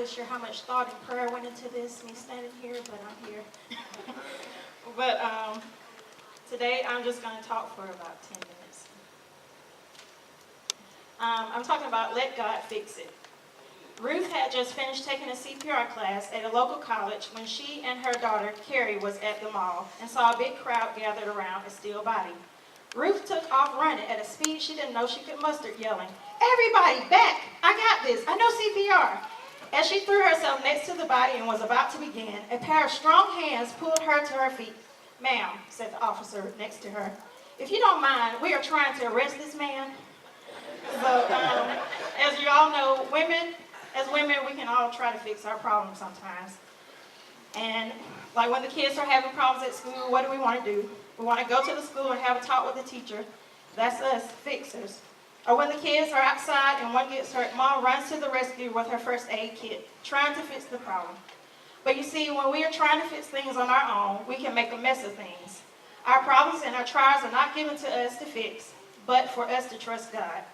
sure how much thought and prayer went into this, me standing here, but I'm here. But today I'm just going to talk for about 10 minutes. I'm talking about let God fix it. Ruth had just finished taking a CPR class at a local college when she and her daughter, Carrie, was at the mall and saw a big crowd gathered around a steel body. Ruth took off running at a speed she didn't know she could muster, yelling, "Everybody, back! I got this! I know CPR!" As she threw herself next to the body and was about to begin, a pair of strong hands pulled her to her feet. "Ma'am," said the officer next to her, "if you don't mind, we are trying to arrest this man." So, as you all know, as women, we can all try to fix our problems sometimes. And like when the kids are having problems at school, what do we want to do? We want to go to the school and have a talk with the teacher. That's us, fixers. Or when the kids are outside and one gets hurt, Mom runs to the rescue with her first aid kit, trying to fix the problem. But you see, when we are trying to fix things on our own, we can make a mess of things. Our problems and our trials are not given to us to fix, but for us to trust God.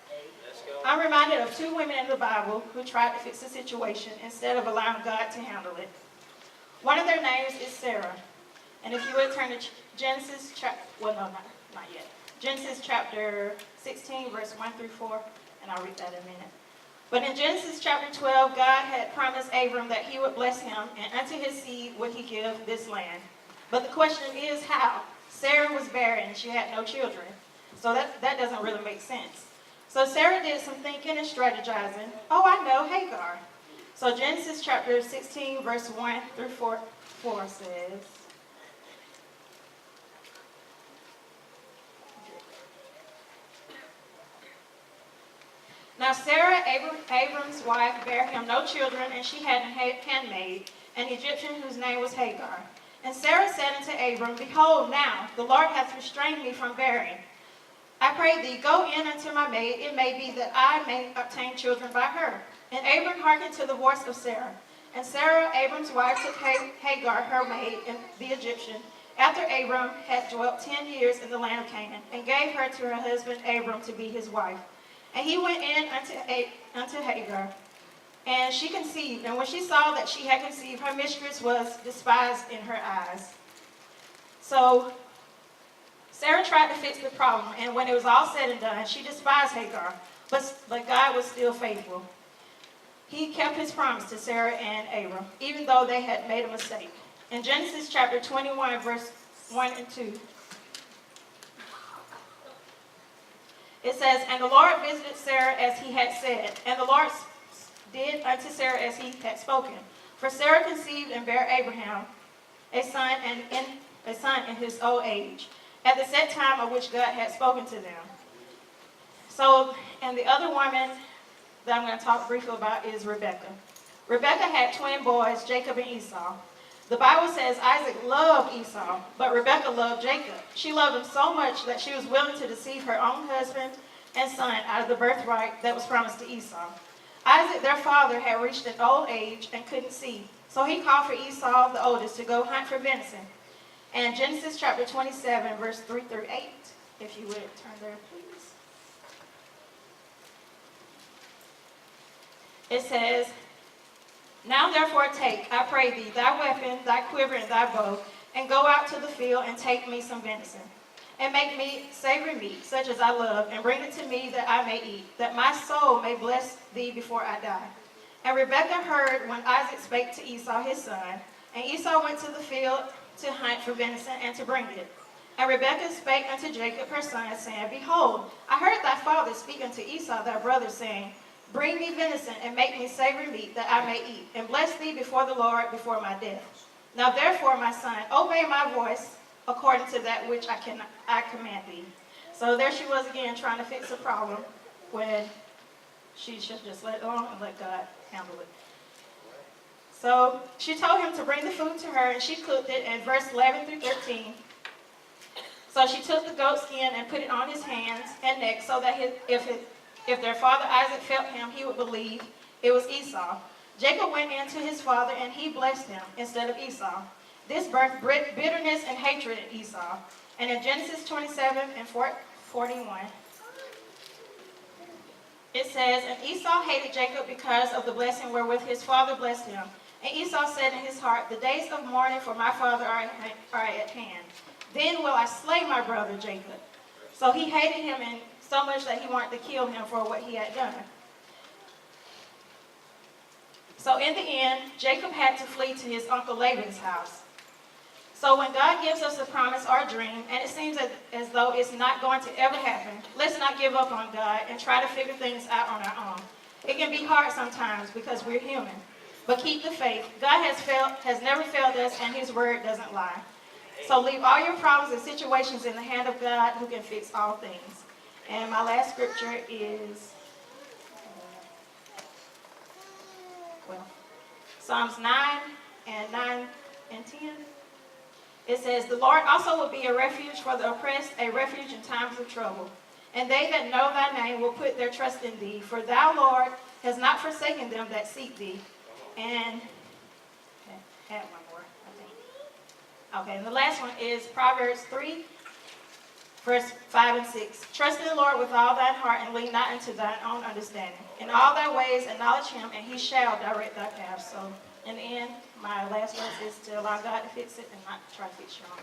I'm reminded of two women in the Bible who tried to fix the situation instead of allowing God to handle it. One of their names is Sarah. And if you would turn to Genesis chapter 16, verse 1 through 4, and I'll read that in a minute. But in Genesis chapter 12, God had promised Abram that he would bless him, and unto his seed would he give this land. But the question is how? Sarah was barren and she had no children. So that doesn't really make sense. So Sarah did some thinking and strategizing. Oh, I know, Hagar. So Genesis chapter 16, verse 1 through 4 says, "Now Sarah, Abram's wife, bare him no children, and she had a handmaid, an Egyptian whose name was Hagar. And Sarah said unto Abram, Behold, now the Lord hath restrained me from bearing. I pray thee, go in unto my maid, it may be that I may obtain children by her. And Abram hearkened to the voice of Sarah. And Sarah, Abram's wife, took Hagar, her maid, and the Egyptian, after Abram had dwelt 10 years in the land of Canaan, and gave her to her husband Abram to be his wife. And he went in unto Hagar, and she conceived. And when she saw that she had conceived, her mistress was despised in her eyes." So Sarah tried to fix the problem, and when it was all said and done, she despised Hagar, but God was still faithful. He kept his promise to Sarah and Abram, even though they had made a mistake. In Genesis chapter 21, verse 1 and 2, it says, "And the Lord visited Sarah as he had said, and the Lord did unto Sarah as he had spoken. For Sarah conceived and bare Abraham a son in his old age, at the set time of which God had spoken to them." So, and the other woman that I'm going to talk briefly about is Rebekah. Rebekah had twin boys, Jacob and Esau. The Bible says Isaac loved Esau, but Rebekah loved Jacob. She loved him so much that she was willing to deceive her own husband and son out of the birthright that was promised to Esau. Isaac, their father, had reached an old age and couldn't see, so he called for Esau, the oldest, to go hunt for venison. And Genesis chapter 27, verse 3 through 8, if you would turn there, please. It says, "Now therefore take, I pray thee, thy weapon, thy quiver, and thy bow, and go out to the field and take me some venison, and make me savory meat, such as I love, and bring it to me that I may eat, that my soul may bless thee before I die." And Rebekah heard when Isaac spake to Esau his son, and Esau went to the field to hunt for venison and to bring it. And Rebekah spake unto Jacob her son, saying, Behold, I heard thy father speak unto Esau thy brother, saying, Bring me venison, and make me savory meat, that I may eat, and bless thee before the Lord before my death. Now therefore, my son, obey my voice according to that which I command thee. So there she was again, trying to fix a problem when she should just let it alone and let God handle it. So she told him to bring the food to her, and she cooked it. In verse 11 through 13, so she took the goat skin and put it on his hands and neck, so that if their father Isaac felt him, he would believe it was Esau. Jacob went in to his father, and he blessed him instead of Esau. This birthed bitterness and hatred in Esau. And in Genesis 27 and 41, It says, and Esau hated Jacob because of the blessing wherewith his father blessed him. And Esau said in his heart, the days of mourning for my father are at hand. Then will I slay my brother Jacob. So he hated him so much that he wanted to kill him for what he had done. So in the end, Jacob had to flee to his uncle Laban's house. So when God gives us a promise or a dream, and it seems as though it's not going to ever happen, let's not give up on God and try to figure things out on our own. It can be hard sometimes because we're human. But keep the faith. God has never failed us, and his word doesn't lie. So leave all your problems and situations in the hand of God, who can fix all things. And my last scripture is Psalms 9 and 10. It says, the Lord also will be a refuge for the oppressed, a refuge in times of trouble. And they that know thy name will put their trust in thee. For thou, Lord, hast not forsaken them that seek thee. And add one more, I think. Okay, and the last one is Proverbs 3, verse 5 and 6. Trust in the Lord with all thine heart, and lean not unto thine own understanding. In all thy ways acknowledge him, and he shall direct thy paths. So, in the end, my last verse is to allow God to fix it and not try to fix your own.